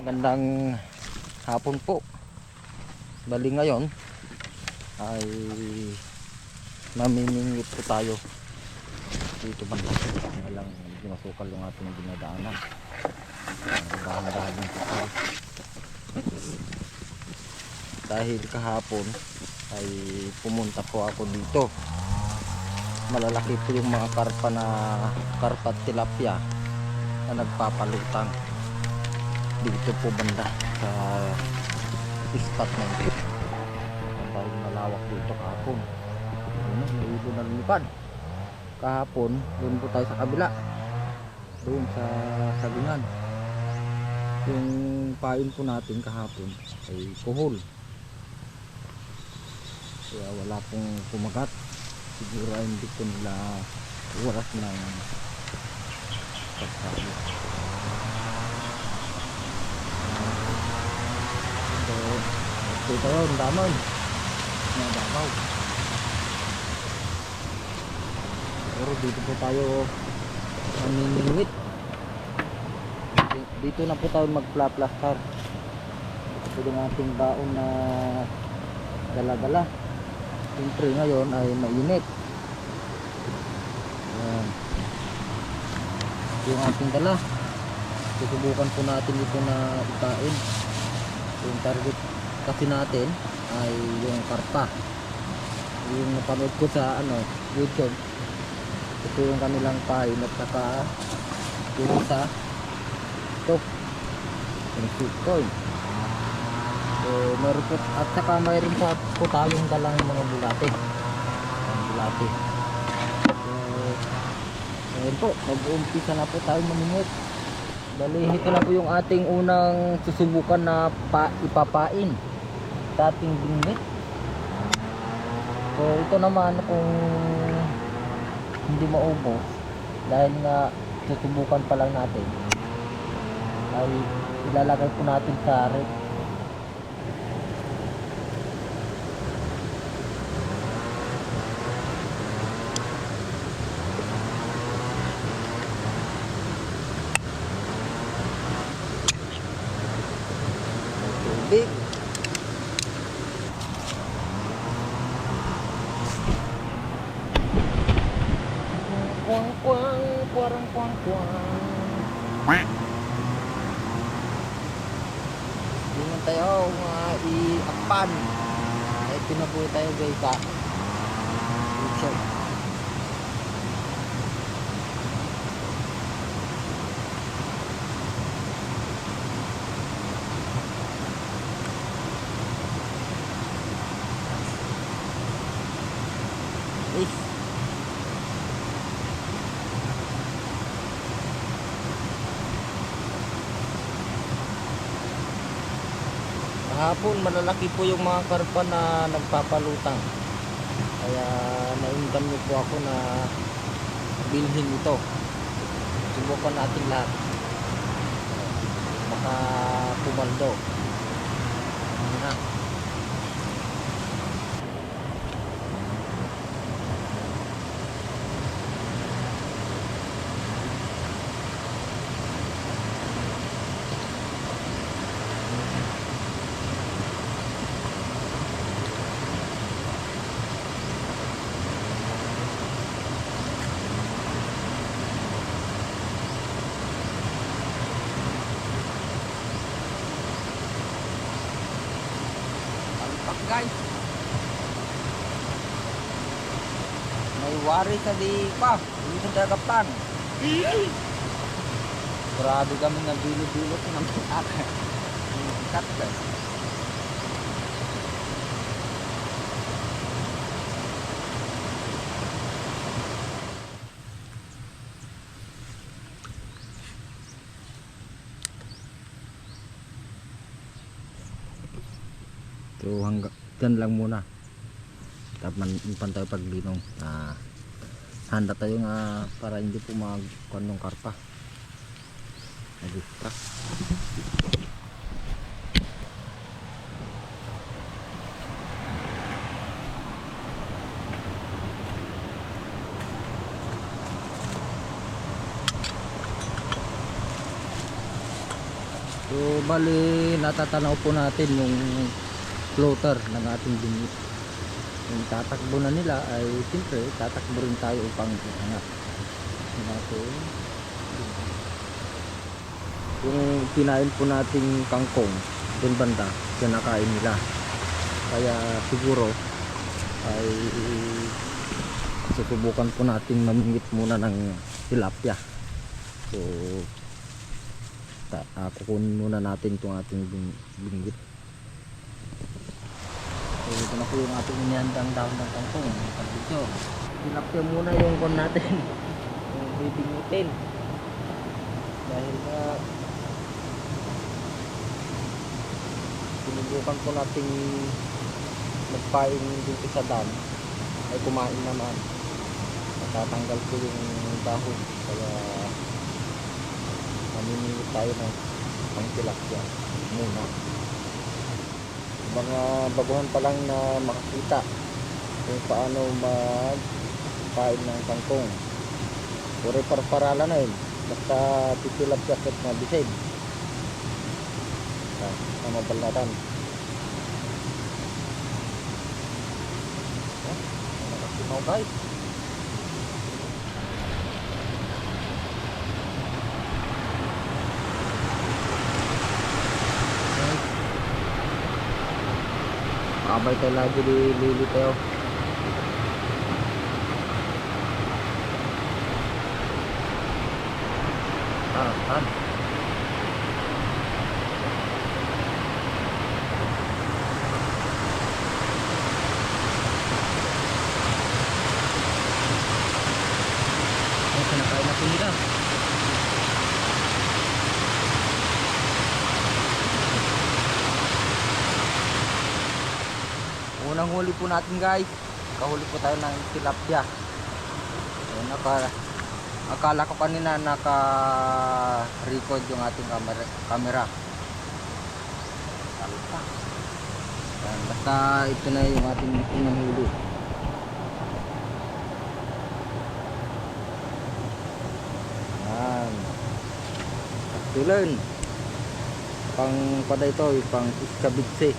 Magandang hapon po. Bali ngayon ay mamimingwit po tayo dito banda. Walang masukal yung ating dinadaanan. Dahan-dahan po tayo. Dahil kahapon ay pumunta po ako dito. Malalaki po yung mga karpa at tilapia na nagpapalutang dito po banda sa spot na ito. Dahil malawak dito kahapon. Ayun, may ibon na lumipad. Kahapon, doon po tayo sa kabila. Doon sa sagungan. Yung pain po natin kahapon ay kuhol. Kaya wala pong kumagat. Siguro ay hindi ko nila oras ng pagkain. So, ito yun, damon. Mga damaw. Pero dito po tayo maniningwit. Dito na po tayo magpla-plaster. Ito yung ating baon na dala-dala. Siyempre ngayon ay mainit. Ayan. Yung ating dala. Susubukan po natin ito na ikain. Yung target kasi natin ay yung karpa. Yung napanood ko sa YouTube. Ito yung kanilang pain at saka yung isa ito yung sweet corn. So meron po, at saka mayroon pa po tayong dalang mga bulate. Ang bulate. So ayun po, mag-uumpisa na po tayo mamingwit. Bali, ito na po yung ating unang susubukan na ipapain sa ating bingwit. So ito naman kung hindi maubos, dahil nga susubukan pa lang natin, ay ilalagay po natin sa rep. Tubig. Kuang-kuang, kuarang-kuang-kuang. Hindi man tayo iakpan. Ay pinabuhay tayo guys sa YouTube. Kahapon malalaki po yung mga karpa na nagpapalutang. Kaya naingan niyo po ako na bilhin ito. Subukan natin lahat. Baka pumaldo. Na. Guys, may wari sa di pa dito sa Dagapan. Grabe kami nagbilot-bilot ng cut guys. So hanggang dyan lang muna. Tapos tayo paglinong. Handa tayo nga para hindi po magkuhan ng karpa. Nag-distract. So bali natatanaw po natin yung floater ng ating binhi. Yung tatakbo na nila ay siyempre tatakbo rin tayo upang iangat natin. Yung kinain po nating kangkong dun banda, kinakain nila. Kaya siguro ay susubukan po natin mamingit muna ng tilapia. So kukunin muna natin itong ating binggit. So ito na po yung ating inihandang dahon ng kangkong. Dito tilapia muna yung kon natin yung bibingitin dahil sinubukan po natin magpain dito sa dam ay kumain naman, natatanggal po yung dahon, kaya mamimili tayo ng pangtilapia muna. Mga baguhan pa lang na makakita kung paano magpain ng kangkong. Pure parparala na yun, basta titilapia at na bisig sama balatan. Nakasimaw guys. Abay tayo lagi lili tayo. Tan. Kinakain natin nila. Unang huli po natin guys, kahuli po tayo ng tilapia. Ayun, akala ko kanina naka-record yung ating camera. Ayan, basta ito na yung ating unang huli. Ayan, tulen pang pada ito, pang iskabitse.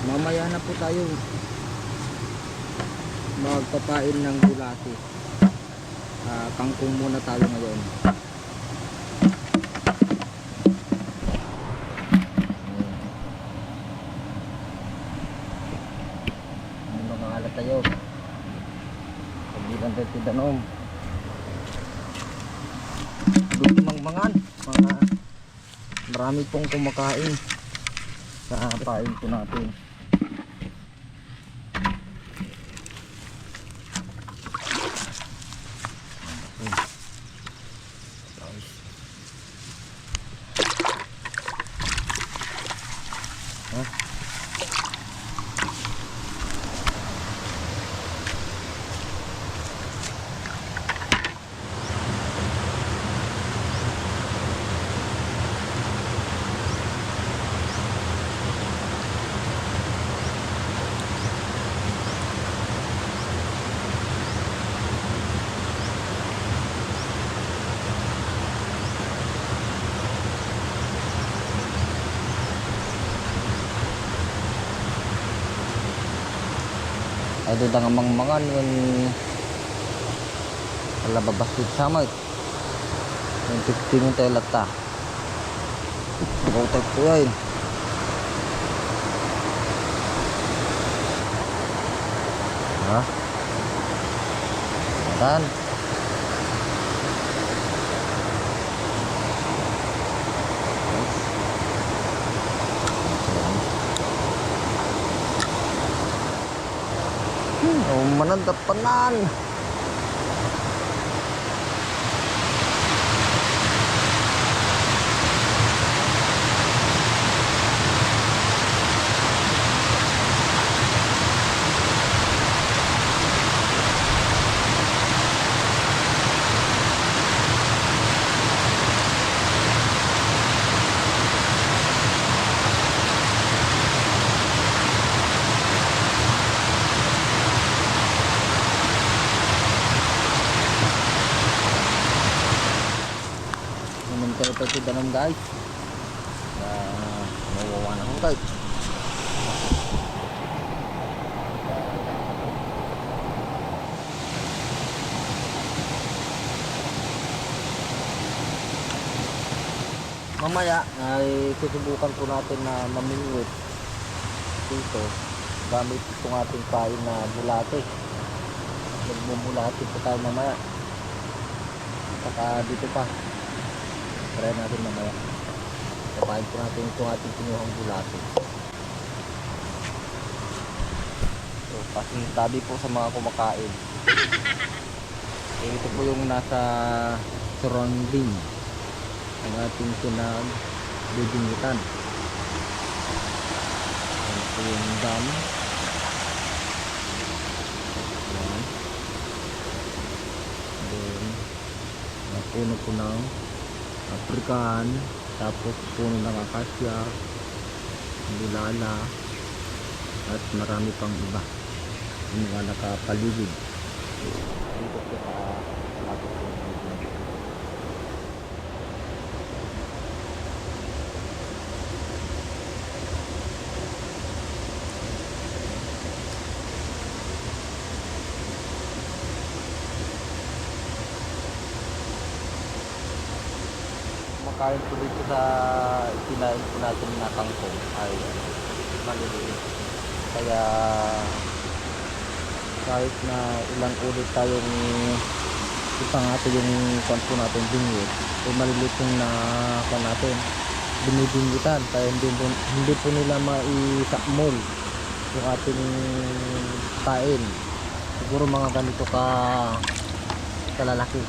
Mamaya na po tayo magpapain ng bulati. Kangkong muna tayo ngayon. Mga alat tayo. Pagbilang tayo tidanom. Lutimang mangan. Marami pong kumakain sa pain po natin. Ay doon ang mangan yung alababas sama yung 50 mo tayo lata nagautak po yan ha dan manandapanan. ito dalam guys. Mawawa na akong guys. Mamaya ay susubukan po natin na mamingwit dito gamit itong ating pain na bulate. Magbubulate po tayo mamaya. Saka dito pa. Try natin mamaya. Kapain po natin itong ating kinuhang bulate. So, pasing tabi po sa mga kumakain. Ito po yung nasa surrounding ang ating pinagbibingitan. Ito yung dam. Ayan. Then puno po ng African, tapos puno ng akasya, bulala, at marami pang iba yung mga nakapaligid dito po sa ating kain po dito sa itinain po natin na kangkong ay maliliit. Kaya kahit na ilang ulit tayong ipangati yung kwan po natin bingwit, ay maliliit yung na kwan natin binibingwitan. Kaya hindi po nila maisakmol yung ating kain. Siguro mga ganito kalalaki.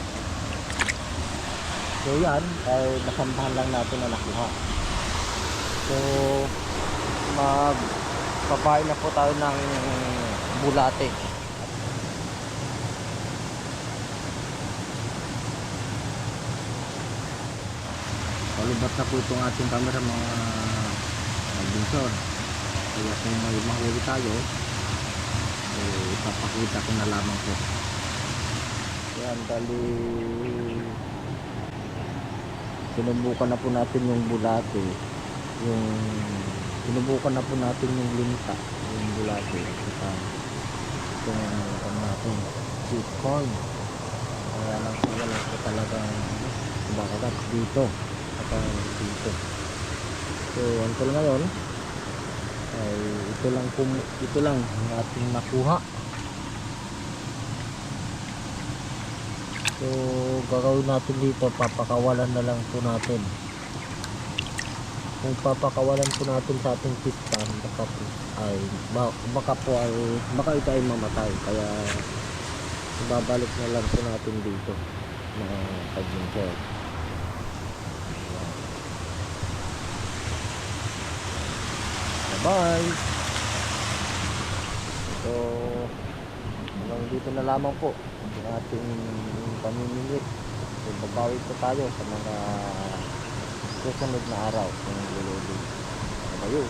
So yan, ay nasambahan lang natin na nakuha. So magpapain na po tayo ng bulate. Palubat na po itong ating camera mga binsor. Kaya kung may mahuli tayo, ipapakita ko na lamang po. Yan, dali sinubukan na po natin yung bulate, sinubukan na po natin yung linta, yung bulate, at itong natin sweet corn. Kaya lang po wala po talagang kumakagat dito at dito. So until ngayon ay ito lang ang ating nakuha. So gagawin natin dito, papakawalan na lang po natin. Kung papakawalan po natin sa ating pistan, baka ito ay mamatay. Kaya babalik na lang po natin dito mga pag-mincer. Bye. So hanggang dito na lamang po ang ating pamimingwit. So babawi po tayo sa mga susunod na araw ng lulubi. Kayo.